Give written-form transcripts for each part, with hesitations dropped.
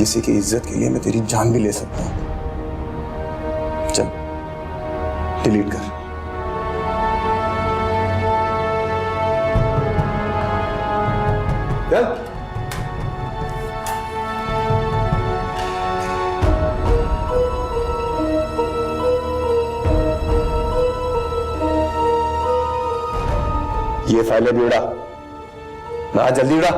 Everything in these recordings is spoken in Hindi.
किसी की इज्जत के लिए मैं तेरी जान भी ले सकता हूं। चल डिलीट कर। चल ये फाइल भी उड़ा ना, जल्दी उड़ा।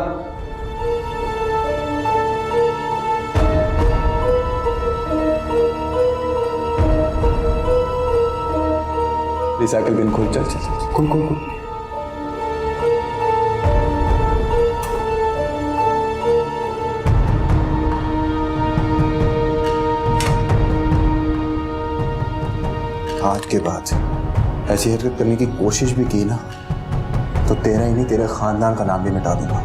रिसाइकिल बिन खोल, चल चल चल, खोल खोल खोल। आज के बाद ऐसी हरकत करने की कोशिश भी की ना तो तेरा ही नहीं तेरे खानदान का नाम भी मिटा दूंगा।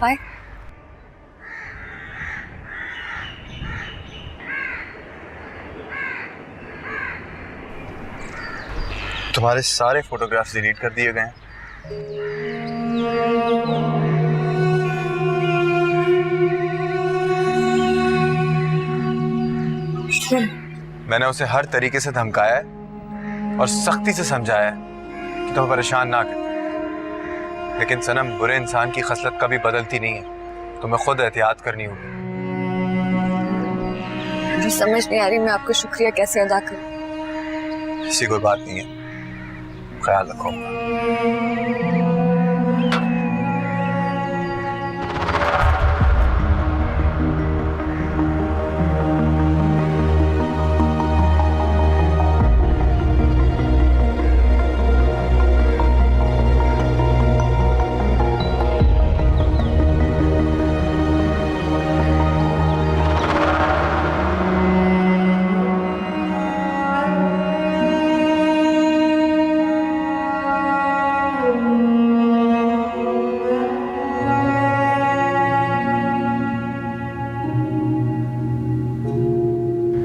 हाय। तुम्हारे सारे फोटोग्राफ्स डिलीट कर दिए गए हैं। मैंने उसे हर तरीके से धमकाया है और सख्ती से समझाया है कि तुम्हें परेशान ना करे, लेकिन सनम, बुरे इंसान की खसलत कभी बदलती नहीं है। तुम्हें खुद एहतियात करनी होगी। मुझे समझ नहीं आ रही मैं आपका शुक्रिया कैसे अदा करूं। ऐसी कोई बात नहीं है, ख्याल रखो।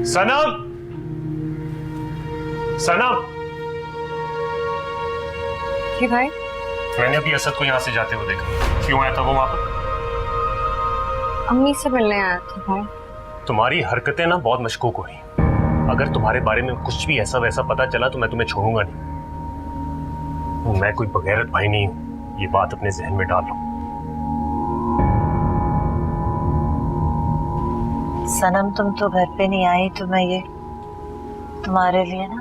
सनम, सनम। कि भाई? मैंने अभी असद को यहाँ से जाते हुए देखा। क्यों आया था वो वहां पर? अम्मी से मिलने आया था भाई। तुम्हारी हरकतें ना बहुत मशकूक हुई। अगर तुम्हारे बारे में कुछ भी ऐसा वैसा पता चला तो मैं तुम्हें छोड़ूंगा नहीं। मैं कोई बगैरत भाई नहीं हूं, ये बात अपने जहन में डाल लो। सनम, तुम तो घर पे नहीं आई तो मैं ये तुम्हारे लिए ना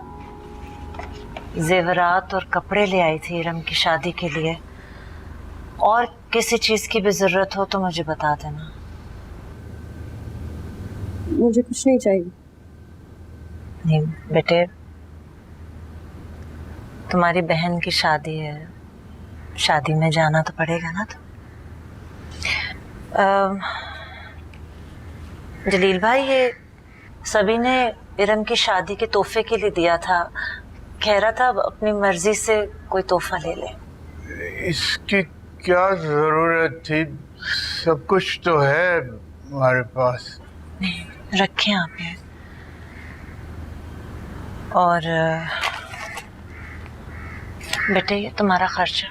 जेवरात और कपड़े ले आई थी इरम की शादी के लिए। और किसी चीज की भी जरूरत हो तो मुझे बता देना। मुझे कुछ नहीं चाहिए। नहीं बेटे, तुम्हारी बहन की शादी है, शादी में जाना तो पड़ेगा ना। तो जलील भाई, ये सभी ने इरम की शादी के तोहफे के लिए दिया था। कह रहा था अपनी मर्जी से कोई तोहफा ले ले। इसकी क्या जरूरत थी? सब कुछ तो है हमारे पास। नहीं, रखें आप ये। और बेटे, ये तुम्हारा खर्चा।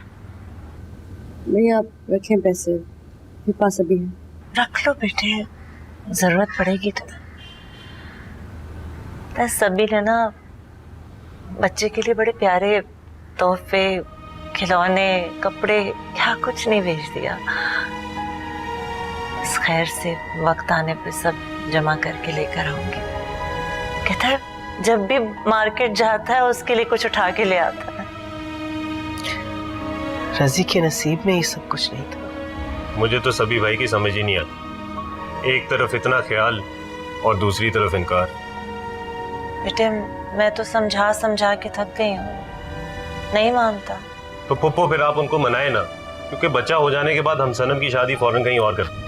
नहीं, आप रखें पैसे, मेरे पास अभी है। रख लो बेटे, जरूरत पड़ेगी तो। सभी ने ना बच्चे के लिए बड़े प्यारे तोहफे, खिलौने, कपड़े, क्या कुछ नहीं भेज दिया। इस खैर से वक्त आने पे सब जमा करके लेकर आऊंगी। कहता है जब भी मार्केट जाता है उसके लिए कुछ उठा के ले आता है। रजी के नसीब में ये सब कुछ नहीं था। मुझे तो सभी भाई की समझ ही नहीं आती। एक तरफ इतना ख्याल और दूसरी तरफ इनकार। बेटे, मैं तो समझा समझा के थक गई हूँ, नहीं मानता। तो पुप्पो, फिर आप उनको मनाए ना, क्योंकि बच्चा हो जाने के बाद हम सनम की शादी फौरन कहीं और कर।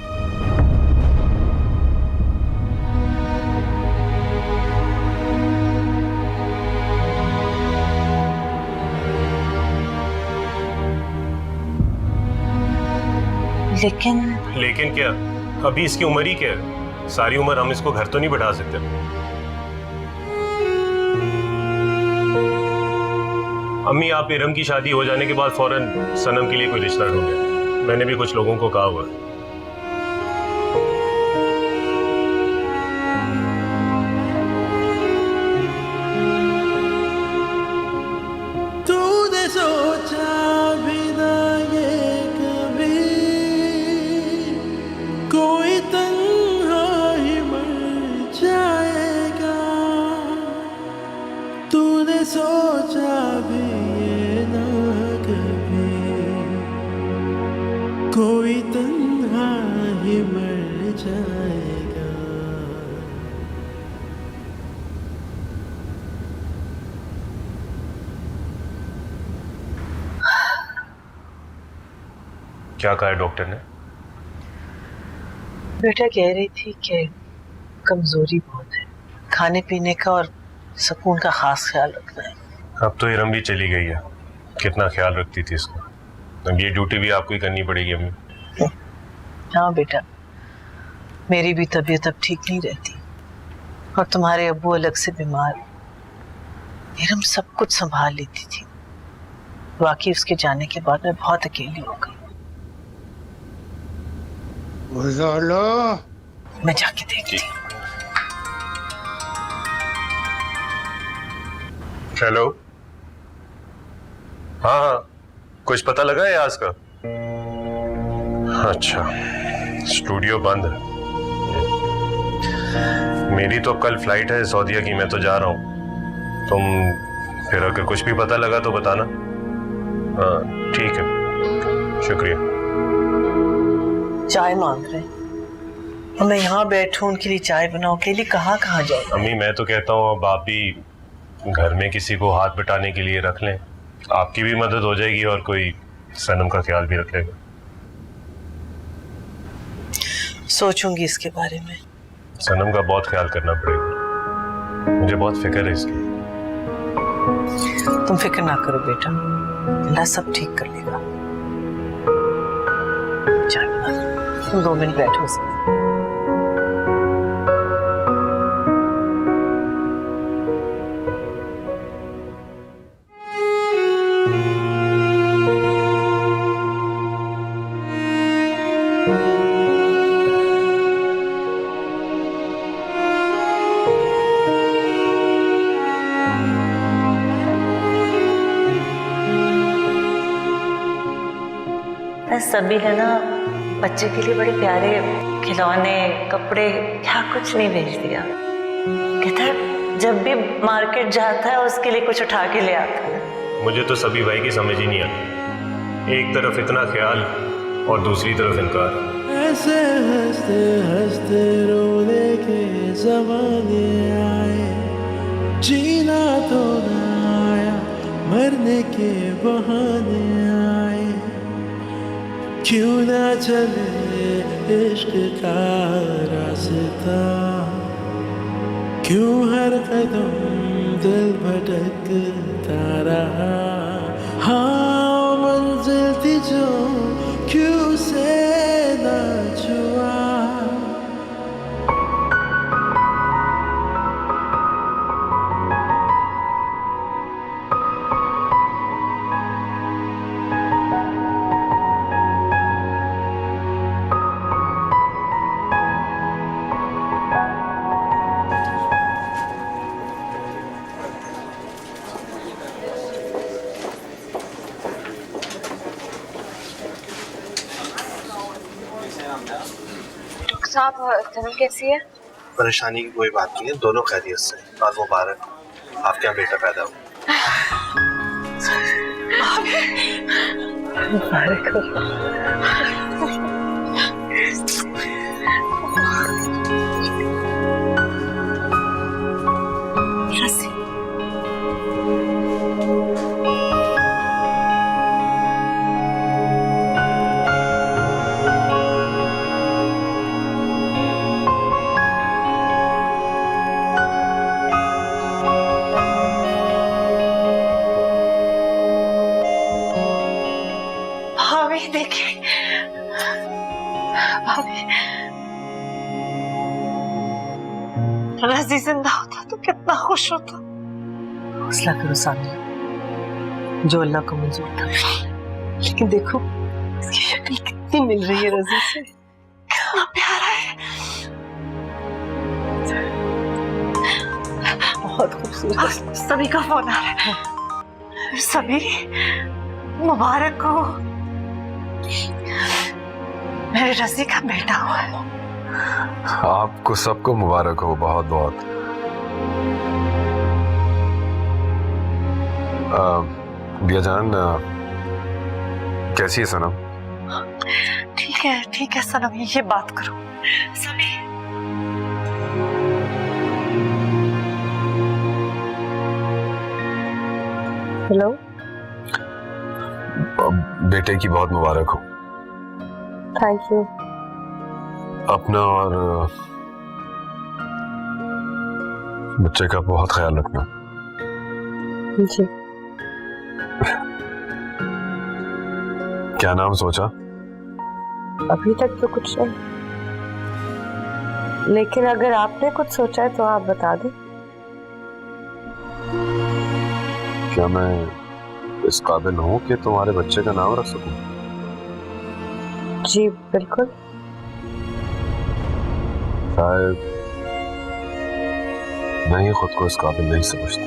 लेकिन लेकिन क्या, अभी इसकी उम्र ही क्या है? सारी उम्र हम इसको घर तो नहीं बैठा सकते। अम्मी, आप इरम की शादी हो जाने के बाद फौरन सनम के लिए कोई रिश्ता ढूंढे। मैंने भी कुछ लोगों को कहा हुआ है। तूने सोचा भी ना ये कभी कोई तन्हा ही मर जाएगा। तूने सोचा भी ये ना कभी कोई तन्हा ही मर जाएगा। क्या कहा है डॉक्टर ने? बेटा कह रही थी कि कमजोरी बहुत है, खाने पीने का और सुकून का खास ख्याल रखना है। अब तो इरम भी चली गई है, कितना ख्याल रखती थी इसका। अब ये ड्यूटी भी आपको ही करनी पड़ेगी अम्मी। हाँ बेटा, मेरी भी तबीयत अब ठीक नहीं रहती और तुम्हारे अब्बू अलग से बीमार। इरम सब कुछ संभाल लेती थी, वाकई उसके जाने के बाद मैं बहुत अकेली हो गई। मैं जाके देखती हूँ। हेलो, हाँ हाँ, कुछ पता लगा है आज का? अच्छा, स्टूडियो बंद है। मेरी तो कल फ्लाइट है सऊदीया की, मैं तो जा रहा हूँ। तुम फिर अगर कुछ भी पता लगा तो बताना। हाँ ठीक है, शुक्रिया। चाय मांग रहे और मैं यहाँ बैठूं उनके लिए चाय बनाऊं, के लिए कहाँ कहाँ जाऊँ? अम्मी, मैं तो कहता हूँ अब आप भी घर में किसी को हाथ बटाने के लिए रख लें, आपकी भी मदद हो जाएगी और कोई सनम का ख्याल भी रख लेगा। सोचूंगी इसके बारे में। सनम का बहुत ख्याल करना पड़ेगा, मुझे बहुत फिक्र है इसकी। तुम फिक्र ना करो बेटा, अल्लाह सब ठीक कर लेगा। चाय बना लो, तुम 2 मिनट बैठो उसमें। सभी है ना, बच्चे के लिए बड़े प्यारे खिलौने, कपड़े, क्या कुछ नहीं भेज दिया। कहता है जब भी मार्केट जाता है उसके लिए कुछ उठा के ले आता है। मुझे तो सभी भाई की समझ ही नहीं आती, एक तरफ इतना ख्याल और दूसरी तरफ इनकार। ऐसे हंसते हंसते रोने के जमाने आए, जीना तो ना आया, मरने के बहाने आए। क्यों ना चले इश्क का रास्ता, क्यों हर कदम दिल भटकता रहा। हाँ मंजिल थी जो क्यों से ना छुआ। साहब, सनम कैसी है? परेशानी की कोई बात नहीं है, दोनों खैरियत से। और मुबारक, आपके यहाँ बेटा पैदा हुआ। मुबारक हो। देखे भाभी, रजी जिंदा होता तो कितना खुश होता। हौसला करो सामने, जो अल्लाह को मंजूर था। लेकिन देखो इसकी शक्ल कितनी मिल रही है रजी से, कितना प्यारा है, बहुत खूबसूरत। सभी का फोन आ रहा है। सभी मुबारक हो, मेरे रजी का बेटा हुआ है। आपको सबको मुबारक हो, बहुत बहुत। बिया जान, कैसी है सनम? ठीक है सनम, ये बात करो। सभी हेलो, बेटे की बहुत मुबारक हो। Thank you. अपना और बच्चे का बहुत ख्याल रखना। जी। क्या नाम सोचा? अभी तक तो कुछ नहीं, लेकिन अगर आपने कुछ सोचा है तो आप बता दें। क्या मैं इस काबिल हूँ कि तुम्हारे बच्चे का नाम रख सकूं? जी बिल्कुल। शायद मैं ही खुद को इस काबिल नहीं समझता।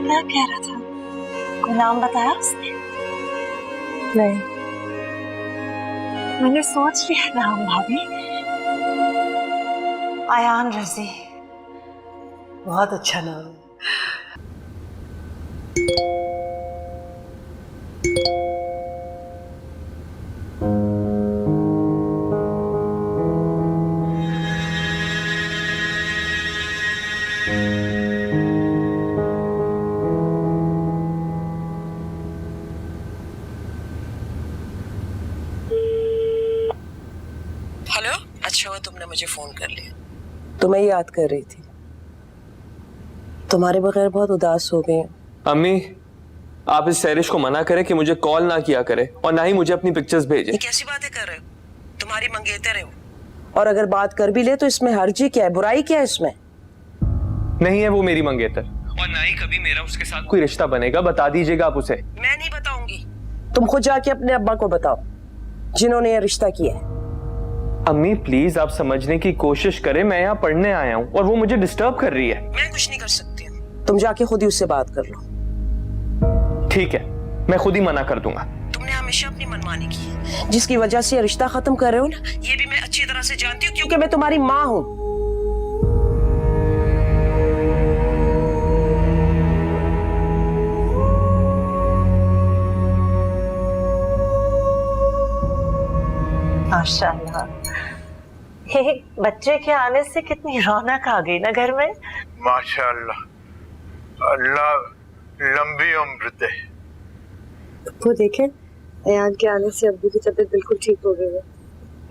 क्या कह रहा था? कोई नाम बताया उसने? नहीं। मैंने सोच लिया नाम भाभी, आयान रजी। बहुत अच्छा नाम है। हेलो, अच्छा हुआ तुमने मुझे फोन कर लिया। तुम्हें याद कर रही थी, तुम्हारे बगैर बहुत उदास हो गए। अम्मी, आप इस सैरिश को मना करें कि मुझे कॉल ना किया करे और ना ही मुझे अपनी पिक्चर्स भेजे। ये कैसी बातें कर रहे हो? तुम्हारी मंगेतर है वो, और अगर बात कर भी ले तो इसमें हर्जी क्या है, बुराई क्या है इसमें? नहीं है वो मेरी मंगेतर, और ना ही कभी मेरा उसके साथ कोई रिश्ता बनेगा। बता दीजिएगा आप उसे। मैं नहीं बताऊंगी, तुम खुद जाके अपने अब्बा को बताओ जिन्होंने ये रिश्ता किया है। अम्मी प्लीज आप समझने की कोशिश करें, मैं यहाँ पढ़ने आया हूँ और वो मुझे डिस्टर्ब कर रही है। मैं कुछ नहीं कर सकती हूँ, तुम जाके खुद ही उससे बात कर लो। ठीक है, मैं खुद ही मना कर दूंगा। तुमने हमेशा अपनी मनमानी की है, जिसकी वजह से ये रिश्ता खत्म कर रहे हो ना, ये भी मैं अच्छी तरह से जानती हूँ क्योंकि मैं तुम्हारी माँ हूँ। माशाल्लाह, ये बच्चे के आने से कितनी रौनक आ गई ना घर में। माशाल्लाह, अल्लाह लंबी उम्र दे। वो देखें, अयान के आने से अब्बू की तबीयत बिल्कुल ठीक हो गई है।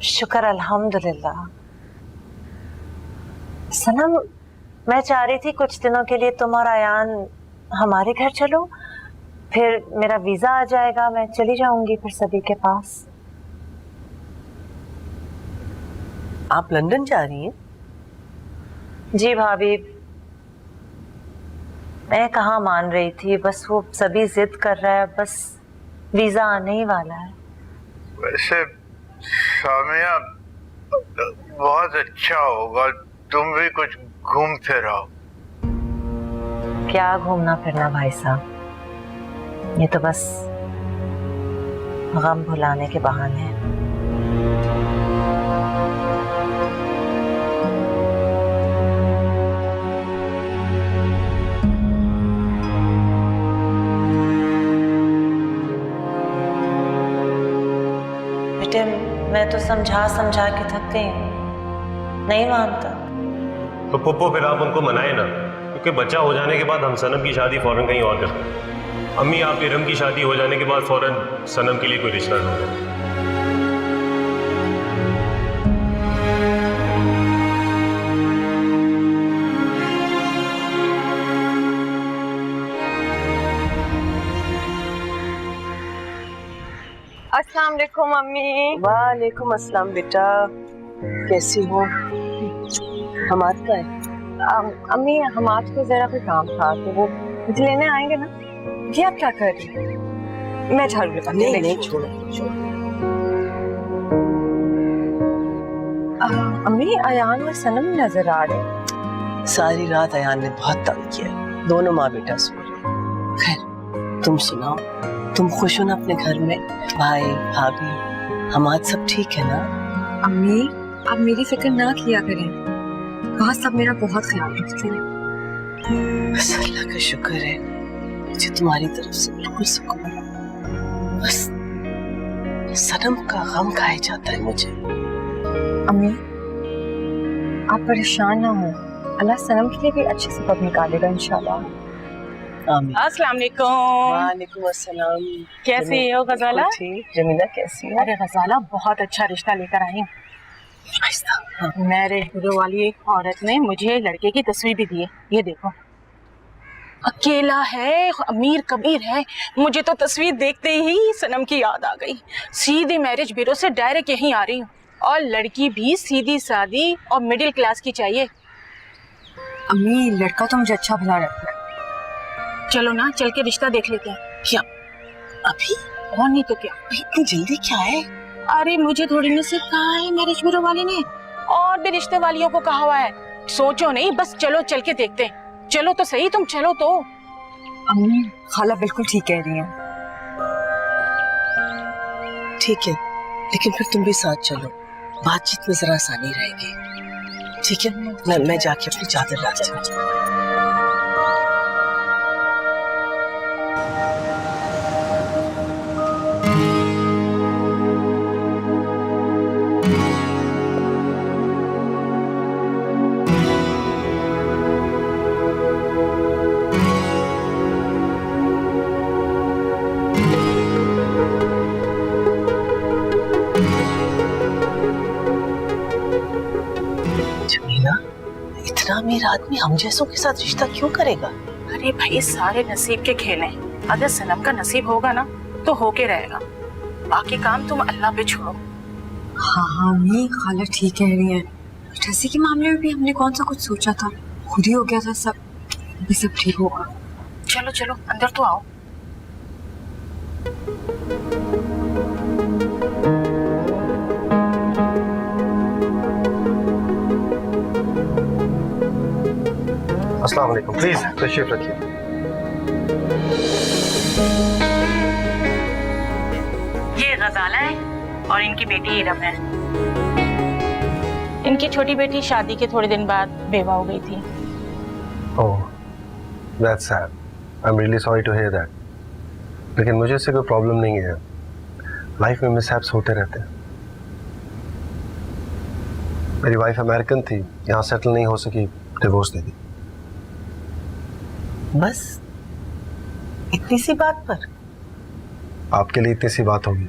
शुक्र अल्हम्दुलिल्लाह। सनम, मैं चाह रही थी कुछ दिनों के लिए तुम और अयान हमारे घर चलो, फिर मेरा वीजा आ जाएगा, मैं चली जाऊंगी फिर सभी के पास। आप लंदन जा रही हैं? जी भाभी, मैं कहाँ मान रही थी, बस वो सभी जिद कर रहा है, बस वीजा आने ही वाला है। वैसे सामिया, बहुत अच्छा होगा तुम भी कुछ घूम फिर आओ। क्या घूमना फिरना भाई साहब, ये तो बस गम भुलाने के बहाने हैं। बेटे, मैं तो समझा समझा के थक गई हूँ, नहीं मानता। तो पुप्पो फिर आप उनको मनाए ना, क्योंकि बच्चा हो जाने के बाद हम सनम की शादी फौरन कहीं और करते हैं। अम्मी, आप इरम की शादी हो जाने के बाद फौरन सनम के लिए कोई रिश्ता ढूंढें। अस्सलाम वालेकुम मम्मी। वालेकुम अस्सलाम बेटा, कैसी हो? हमाद का है? अम्मी हमाद को जरा कोई काम था तो वो मुझे लेने आएंगे ना। जी आप क्या कर रही हैं? मैं झाड़ू लगाती हूँ। नहीं छोड़ो। अम्मी अयान और सनम नजर आ रहे हैं। सारी रात अयान ने बहुत तंग किया, दोनों माँ बेटा सो रहे। खैर तुम सुनाओ, तुम खुश हो ना अपने घर में? भाई भाभी हमाद सब ठीक है ना? अम्मी आप मेरी फिक्र ना किया करें, वहाँ सब मेरा बहुत ख्याल रखते हैं। बस अल्लाह का शुक्र है, मुझे तुम्हारी तरफ से बिल्कुल सुकून है। बस सनम का गम खाया जाता है मुझे। अम्मी आप परेशान ना हो, अल्लाह सनम के लिए भी अच्छे सबब निकालेगा इंशाल्लाह। आमीन। अस्सलाम वालेकुम। वालेकुम अस्सलाम। कैसी हो गजाला? ठीक। जमीला कैसी है? अरे गजाला बहुत अच्छा रिश्ता लेकर आई हूँ। हाँ। मेरे गुरु वाली औरत ने मुझे लड़के की तस्वीर भी दी है, ये देखो। अकेला है, अमीर कबीर है। मुझे तो तस्वीर देखते ही सनम की याद आ गई। सीधी मैरिज ब्यूरो से डायरेक्ट यहीं आ रही हूँ, और लड़की भी सीधी सादी और मिडिल क्लास की चाहिए। अम्मी लड़का तो मुझे अच्छा भला लगता है। चलो ना, चल के रिश्ता देख लेते हैं। क्या अभी? और नहीं तो क्या। इतनी जल्दी क्या है? अरे मुझे थोड़ी ना सिर्फ कहा है मैरिज ब्यूरो वाले ने, और भी रिश्ते वालियों को कहा हुआ है। सोचो नहीं, बस चलो चल के देखते हैं। चलो तो सही, तुम चलो तो। अम्मी खाला बिल्कुल ठीक कह रही हैं। ठीक है, लेकिन फिर तुम भी साथ चलो, बातचीत में जरा आसानी रहेगी। ठीक है, मैं जाके अपनी चादर लाती हूँ। इतना अमीर आदमी हम जैसों के साथ रिश्ता क्यों करेगा? अरे भाई सारे नसीब के खेल हैं। अगर सनम का नसीब होगा ना तो होके रहेगा, बाकी काम तुम अल्लाह पे छोड़ो। हाँ अम्मी खाला ठीक कह रही हैं। ठसी के मामले में भी हमने कौन सा कुछ सोचा था, खुद ही हो गया था सब। अभी सब ठीक होगा। चलो चलो अंदर तो आओ। अस्सलाम वालेकुम, प्लीज तशरीफ रखिए। ये गजाला है और इनकी बेटी इरम है। इनकी छोटी बेटी शादी के थोड़े दिन बाद बेवा हो गई थी। Oh, that's sad. I am really sorry to hear that. लेकिन मुझे इससे कोई प्रॉब्लम नहीं है, लाइफ में मिसहैप्स होते रहते हैं। मेरी वाइफ अमेरिकन थी, यहाँ सेटल नहीं हो सकी, डिवोर्स दे दी। बस इतनी सी बात पर? आपके लिए इतनी सी बात होगी,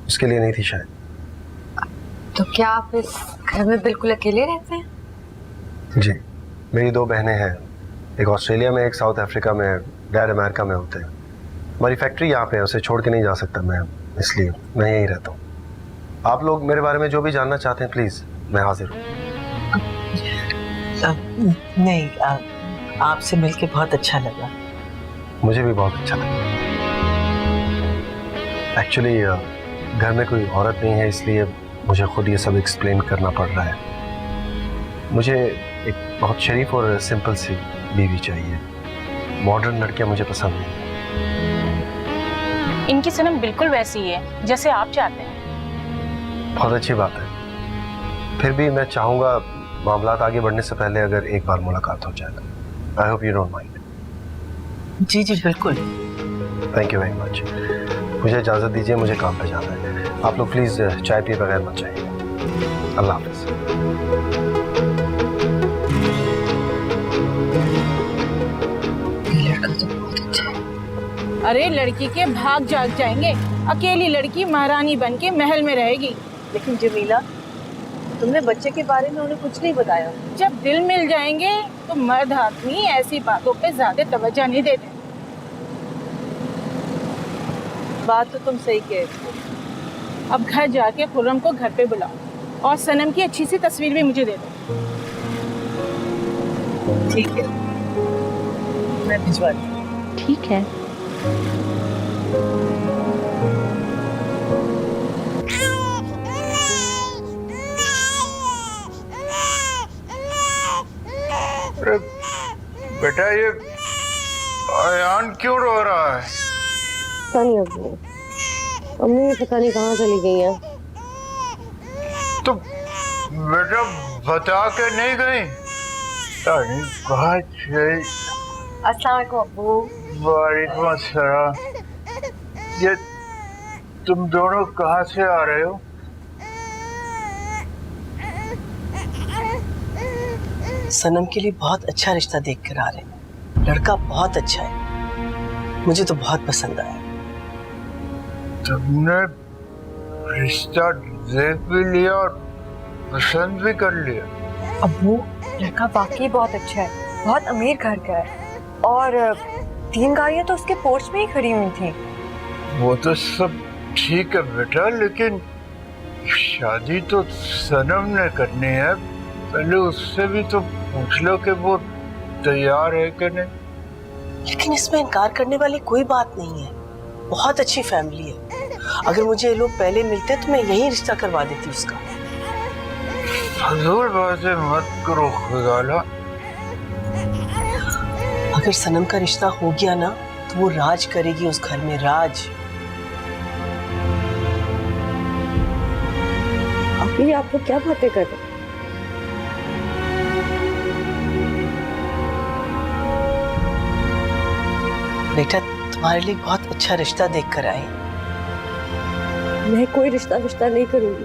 उसके लिए नहीं थी शायद। तो क्या आप इस घर में बिल्कुल अकेले रहते हैं? जी, मेरी दो बहनें हैं, एक ऑस्ट्रेलिया में, एक साउथ अफ्रीका में, डैड अमेरिका में होते हैं। हमारी फैक्ट्री यहाँ पे है, उसे छोड़ के नहीं जा सकता मैं, इसलिए मैं यहीं रहता हूँ। आप लोग मेरे बारे में जो भी जानना चाहते हैं प्लीज, मैं हाजिर हूँ। नहीं, आपसे मिलके बहुत अच्छा लगा। मुझे भी बहुत अच्छा लगा। एक्चुअली घर में कोई औरत नहीं है, इसलिए मुझे खुद ये सब एक्सप्लेन करना पड़ रहा है। मुझे एक बहुत शरीफ और सिंपल सी बीवी चाहिए। मॉडर्न लड़कियां मुझे पसंद नहीं। इनकी सनम बिल्कुल वैसी ही है जैसे आप चाहते हैं। बहुत अच्छी बात है। फिर भी मैं चाहूँगा मामलात आगे बढ़ने से पहले अगर एक बार मुलाकात हो जाए। I hope you don't mind. जी जी बिल्कुल। Thank you very much. मुझे इजाज़त दीजिए, मुझे काम पे जाना है। आप लोग प्लीज़ चाय पिए बगैर मत जाइए। अल्लाह हाफ़िज़। लड़का तो बहुत अच्छा है। अरे लड़की के भाग जाग जाएंगे, अकेली लड़की महारानी बन के महल में रहेगी। लेकिन जमीला, तुमने बच्चे के बारे में उन्हें कुछ नहीं बताया। जब दिल मिल जाएंगे तो मर्द आदमी ऐसी बातों पे ज्यादा तवज्जो नहीं देते। बात तो तुम सही कह रही हो, अब घर जाके खुर्रम को घर पे बुलाओ और सनम की अच्छी सी तस्वीर भी मुझे दे दो। ठीक है, मैं भिजवाती हूँ। ठीक है। अरे बेटा, ये अयान क्यों रो रहा है? नहीं अब्बू, अम्मी पता नहीं कहाँ चली गई हैं। तो बेटा बता के नहीं गई? कहाँ चली? अस्सलाम वालेकुम अब्बू। वालेकुम अस्सलाम। ये तुम दोनों कहाँ से आ रहे हो? सनम के लिए बहुत अच्छा रिश्ता देख कर आ रहे हैं। लड़का बहुत अच्छा है, मुझे तो बहुत पसंद आया। तुमने रिश्ता देख भी लिया और पसंद भी कर लिया? अब्बू, लड़का वाकई बहुत अच्छा है, बहुत अमीर घर का है और 3 गाड़ियां तो उसके पोर्च में ही खड़ी हुई थी। वो तो सब ठीक है बेटा, लेकिन शादी तो सनम ने करनी है। पहले उससे भी तो पूछ लो कि वो तैयार है कि नहीं। लेकिन इसमें इनकार करने वाली कोई बात नहीं है, बहुत अच्छी फैमिली है। अगर मुझे ये लोग पहले मिलते तो मैं यही रिश्ता करवा देती उसका। फजूल बातें मत करो खुदाला। अगर सनम का रिश्ता हो गया ना तो वो राज करेगी उस घर में, राज। अभी आप लोग क्या बातें कर रहे हैं? बेटा तुम्हारे लिए बहुत अच्छा रिश्ता देख कर आई। मैं कोई रिश्ता नहीं करूंगी।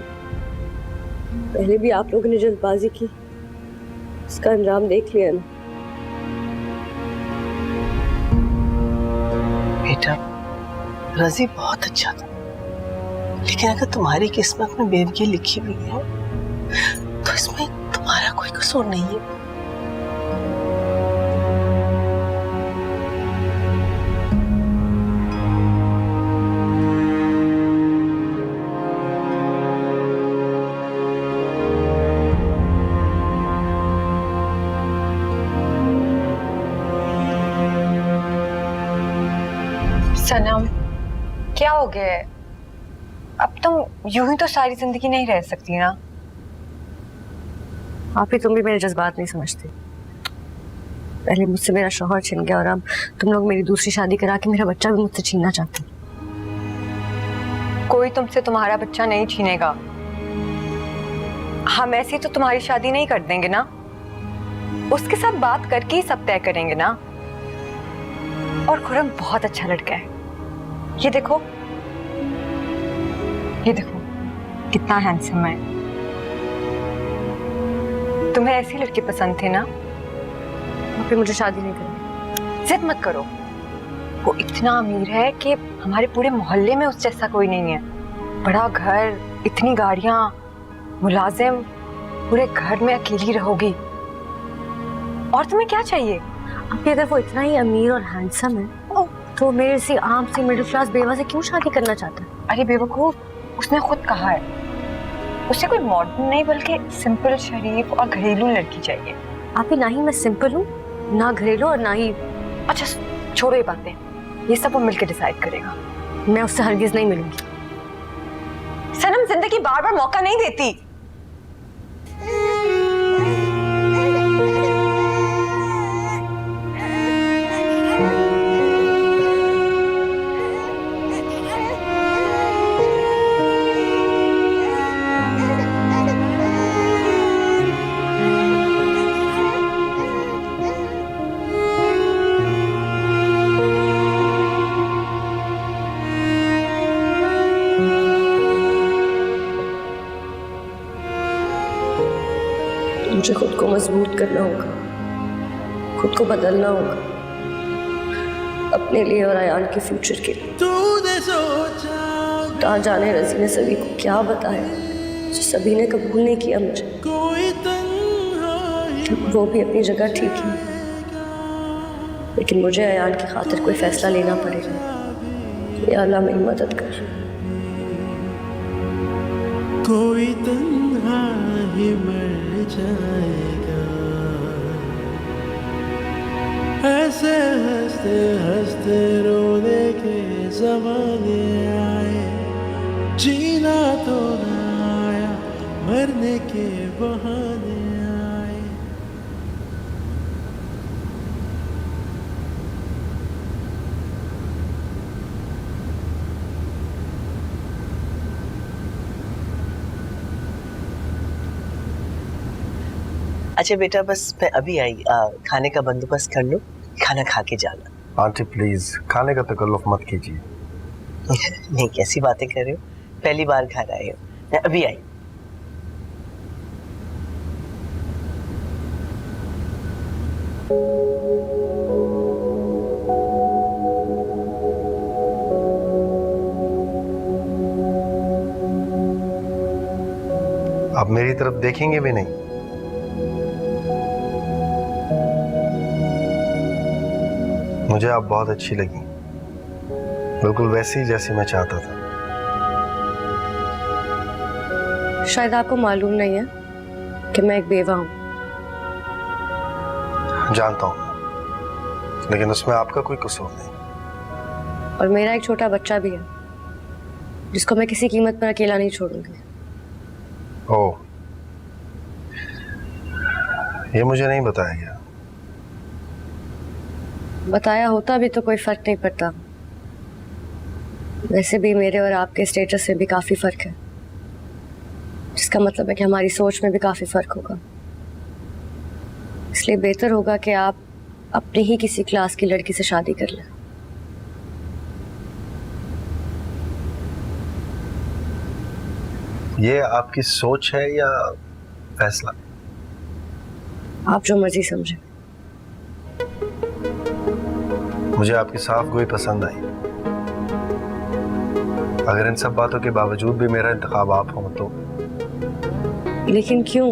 पहले भी आप लोगों ने जल्दबाजी की, इसका अंजाम देख लिया ना। बेटा रजी बहुत अच्छा था, लेकिन अगर तुम्हारी किस्मत में बेवकी लिखी हुई है तो इसमें तुम्हारा कोई कसूर नहीं है। सनम, क्या हो गया है? अब तुम यूं ही तो सारी जिंदगी नहीं रह सकती ना। आप ही तुम भी मेरे जज्बात नहीं समझते। पहले मुझसे मेरा शौहर छिन गया और अब तुम लोग मेरी दूसरी शादी करा के मेरा बच्चा भी मुझसे छीनना चाहते। कोई तुमसे तुम्हारा बच्चा नहीं छीनेगा। हम ऐसी तो तुम्हारी शादी नहीं कर देंगे ना, उसके साथ बात करके ही सब तय करेंगे ना। और खुर्रम बहुत अच्छा लड़का है, ये देखो कितना हैंडसम है। तुम्हें ऐसी लड़के पसंद थे ना? फिर मुझे शादी नहीं करनी। जिद मत करो, वो इतना अमीर है कि हमारे पूरे मोहल्ले में उस जैसा कोई नहीं है। बड़ा घर, इतनी गाड़ियां, मुलाजिम, पूरे घर में अकेली रहोगी। और तुम्हें क्या चाहिए? अभी अगर वो इतना ही अमीर और हैंडसम है तो मेरे से आम सी मिडिल क्लास बेवा से क्यों शादी करना चाहता है? अरे बेवकूफ, उसने खुद कहा है उसे कोई मॉडर्न नहीं बल्कि सिंपल, शरीफ और घरेलू लड़की चाहिए। आप ही ना ही मैं सिंपल हूँ, ना घरेलू और ना ही। अच्छा छोड़ो ये बातें, ये सब वो मिलकर डिसाइड करेगा। मैं उससे हरगिज नहीं मिलूंगी। सनम जिंदगी बार बार मौका नहीं देती। मुझे खुद को मजबूत करना होगा, खुद को बदलना होगा, अपने लिए और अयान के फ्यूचर के लिए। कहाँ जाने रजी ने सभी को क्या बताया जो सभी ने कबूल नहीं किया मुझे। वो भी अपनी जगह ठीक ही, लेकिन मुझे अयान की खातिर कोई फैसला लेना पड़ेगा। या अल्लाह मेरी मदद कर। कोई तन्हा ही मर जाएगा। ऐसे हंसते हंसते रोने के ज़माने आए, जीना तो ना आया, मरने के बहाने आए। अच्छा बेटा, बस मैं अभी आई, खाने का बंदोबस्त कर लो, खाना खा के जाना। आंटी प्लीज खाने का तकल्लुफ मत कीजिए। नहीं, कैसी बातें कर रहे हो, पहली बार घर आए हो। मैं अभी आई। आप मेरी तरफ देखेंगे भी नहीं? मुझे आप बहुत अच्छी लगी, बिल्कुल वैसी जैसी मैं चाहता था। शायद आपको मालूम नहीं है कि मैं एक बेवा हूँ। जानता हूँ, लेकिन उसमें आपका कोई कसूर नहीं। और मेरा एक छोटा बच्चा भी है जिसको मैं किसी कीमत पर अकेला नहीं छोड़ूंगी। ओह, ये मुझे नहीं बताया गया। बताया होता भी तो कोई फर्क नहीं पड़ता। वैसे भी मेरे और आपके स्टेटस में भी काफी फर्क है, जिसका मतलब है कि हमारी सोच में भी काफी फर्क होगा। इसलिए बेहतर होगा कि आप अपनी ही किसी क्लास की लड़की से शादी कर लें। ये आपकी सोच है या फैसला? आप जो मर्जी समझे। मुझे आपकी साफ गोई पसंद आई। अगर इन सब बातों के बावजूद भी मेरा इंतखाब आप हो तो। लेकिन क्यों?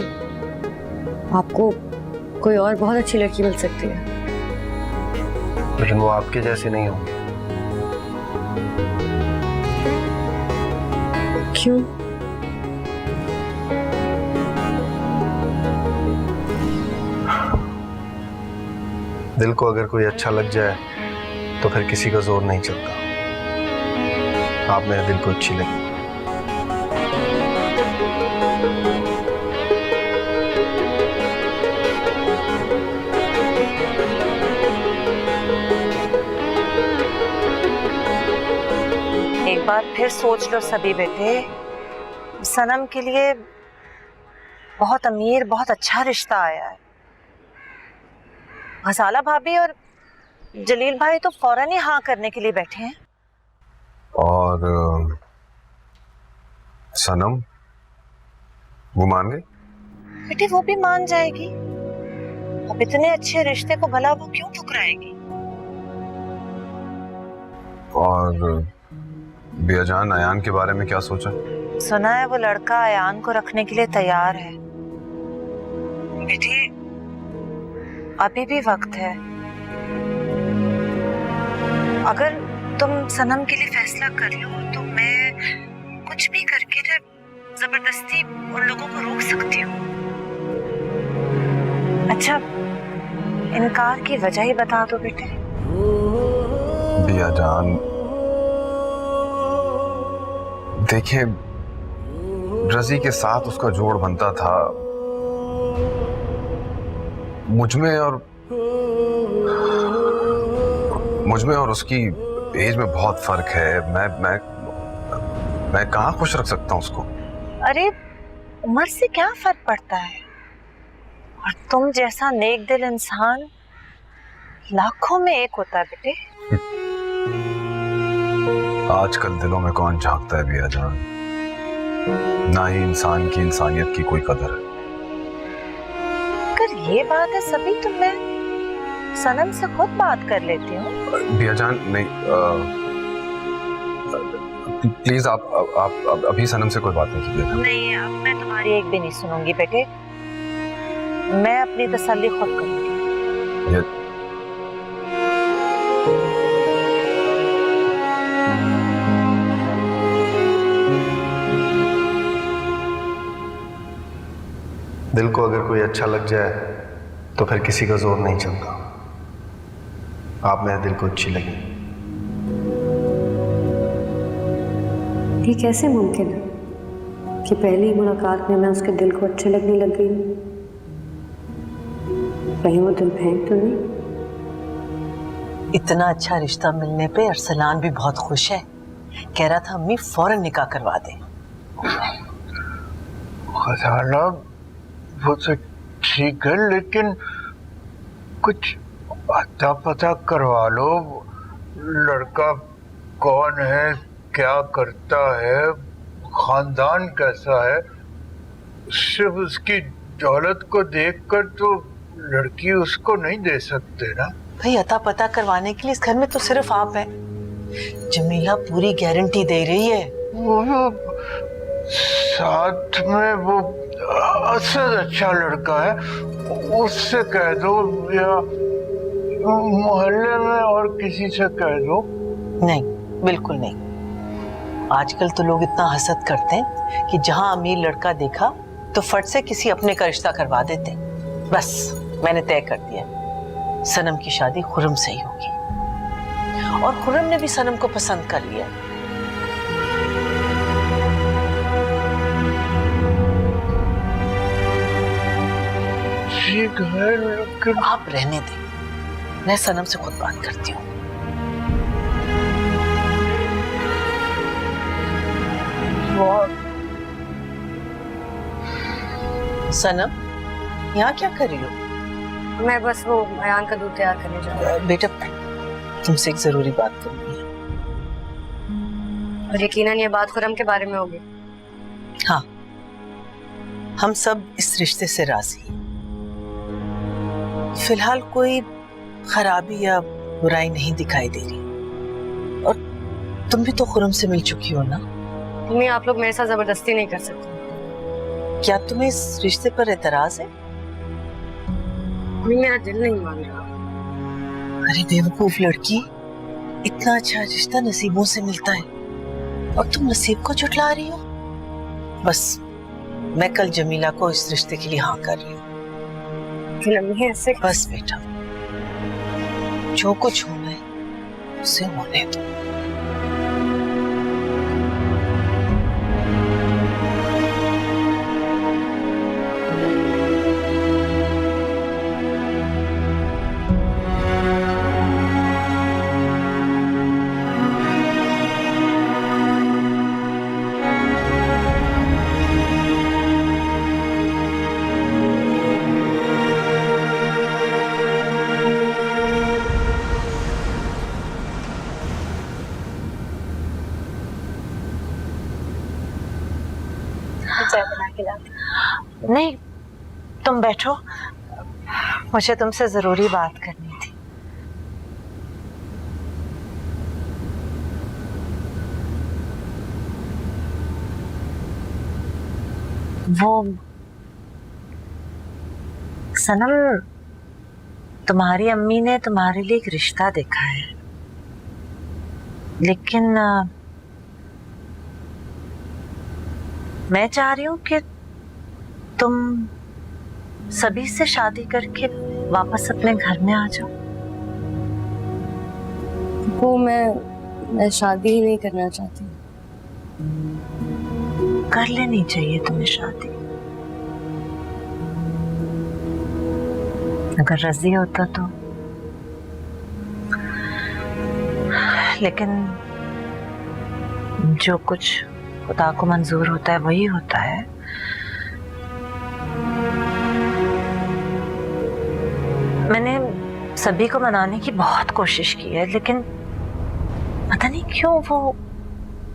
आपको कोई और बहुत अच्छी लड़की मिल सकती है। लेकिन वो आपके जैसी नहीं होगी। क्यों? दिल को अगर कोई अच्छा लग जाए तो फिर किसी का जोर नहीं चलता। आप मेरे दिल को अच्छी लगी। एक बार फिर सोच लो सभी बेटे, सनम के लिए बहुत अमीर, बहुत अच्छा रिश्ता आया है। हसाला भाभी और जलील भाई तो फौरन ही हाँ करने के लिए बैठे हैं। और सनम वो मान गई? बेटे वो भी मान जाएगी। अब इतने अच्छे रिश्ते को भला वो क्यों ठुकराएगी? और बियाजान अयान के बारे में क्या सोचा? सुना है वो लड़का अयान को रखने के लिए तैयार है। बेटे अभी भी वक्त है। अगर तुम सनम के लिए फैसला कर लो तो मैं कुछ भी करके ना जबरदस्ती उन लोगों को रोक सकती हूँ। अच्छा, इनकार की वजह ही बता दो बेटे। बियाजान देखिए, रजी के साथ उसका जोड़ बनता था। मुझमें और उसकी एज में बहुत फर्क है। मैं कहाँ खुश रख सकता हूँ उसको? अरे उम्र से क्या फर्क पड़ता है? और तुम जैसा नेक दिल इंसान लाखों में एक होता है बेटे। आजकल दिलों में कौन झांकता है बियाजान? ना ही इंसान की इंसानियत की कोई कदर है। अगर ये बात है सभी, तो मैं सनम से खुद बात कर लेती हूँ। बियाजान नहीं, प्लीज आप अभी सनम से कोई बात नहीं कीजिए। नहीं, अब मैं तुम्हारी एक भी नहीं सुनूंगी बेटे। मैं अपनी तसल्ली खुद करूंगी। दिल को अगर कोई अच्छा लग जाए तो फिर किसी का जोर नहीं चलता। आप मेरे दिल को अच्छी लगी। ये कैसे मुमकिन है कि पहली मुलाकात में मैं उसके दिल को अच्छे लगने लग गई हूँ? कहीं वो दिल फेंक तो नहीं? इतना अच्छा रिश्ता मिलने पे अरसलान भी बहुत खुश है। कह रहा था अम्मी फौरन निकाह करवा दे। खजाना वो तो ठीक है, लेकिन कुछ अता पता करवा लो। लड़का कौन है, क्या करता है, खानदान कैसा है। सिर्फ उसकी दौलत को देखकर तो लड़की उसको नहीं दे सकते ना। भाई अता पता करवाने के लिए इस घर में तो सिर्फ आप हैं। जमीला पूरी गारंटी दे रही है। वो साथ में वो असद अच्छा लड़का है, उससे कह दो, या मोहल्ले में और किसी से कह दो। नहीं, बिल्कुल नहीं। आजकल तो लोग इतना हसद करते हैं कि जहां अमीर लड़का देखा तो फट से किसी अपने का रिश्ता करवा देते हैं। बस मैंने तय कर दिया, सनम की शादी खुर्रम से ही होगी, और खुर्रम ने भी सनम को पसंद कर लिया। ठीक है, लेकिन आप रहने दें, मैं सनम से खुद बात करती हूँ। सनम, यहाँ क्या कर रही हो? मैं बस वो बयान का दूध तैयार करने जा रही हूँ। बेटा, तुमसे एक जरूरी बात करनी है। और यकीनन ये बात खुर्रम के बारे में होगी। हाँ, हम सब इस रिश्ते से राजी हैं। फिलहाल कोई खराबी या बुराई नहीं दिखाई दे रही, और तुम भी तो खुर्रम से मिल चुकी हो ना। मम्मी, आप लोग मेरे साथ जबरदस्ती नहीं कर सकते। क्या तुम्हें इस रिश्ते पर एतराज है? मेरा दिल नहीं मान रहा। अरे बेवकूफ लड़की, इतना अच्छा रिश्ता नसीबों से मिलता है और तुम नसीब को झुठला रही हो। बस मैं कल जमीला को इस रिश्ते के लिए हाँ कर रही हूँ। ऐसे बस बेटा, जो कुछ होना है उसे होने दो। नहीं, तुम बैठो, मुझे तुमसे जरूरी बात करनी थी। वो सनम, तुम्हारी अम्मी ने तुम्हारे लिए एक रिश्ता देखा है, लेकिन मैं चाह रही हूँ कि तुम सभी से शादी करके वापस अपने घर में आ जाओ। वो मैं शादी ही नहीं करना चाहती। कर लेनी चाहिए तुम्हें शादी। अगर राजी होता तो, लेकिन जो कुछ खुदा को मंजूर होता है वही होता है। मैंने सभी को मनाने की बहुत कोशिश की है, लेकिन पता नहीं क्यों वो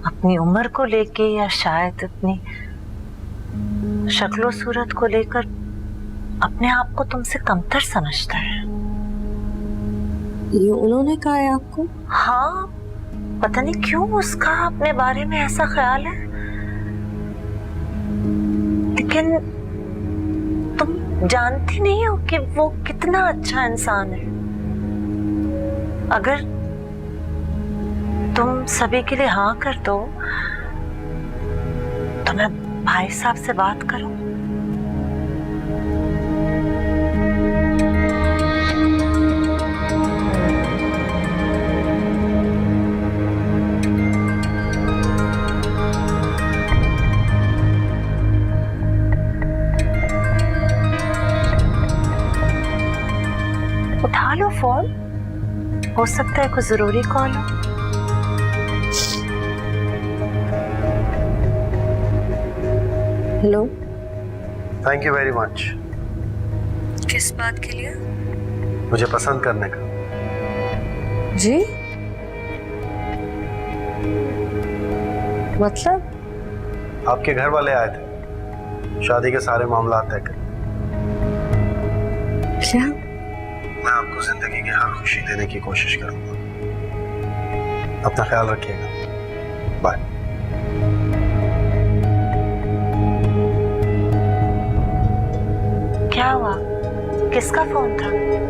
अपनी उम्र को लेके या शायद अपनी शक्लो सूरत को लेकर अपने आप को तुमसे कमतर समझता है। ये उन्होंने कहा है आपको? हाँ, पता नहीं क्यों उसका अपने बारे में ऐसा ख्याल है, लेकिन तुम जानती नहीं हो कि वो कितना अच्छा इंसान है। अगर तुम सभी के लिए हाँ कर दो तो मैं भाई साहब से बात करूं। हो सकता है कोई जरूरी कॉल हो। Hello, thank you very much. किस बात के लिए? मुझे पसंद करने का। जी, मतलब? आपके घर वाले आए थे शादी के सारे मामला तय कर। क्या? मैं आपको जिंदगी की हर खुशी देने की कोशिश करूंगा। अपना ख्याल रखिएगा। बाय। क्या हुआ? किसका फोन था?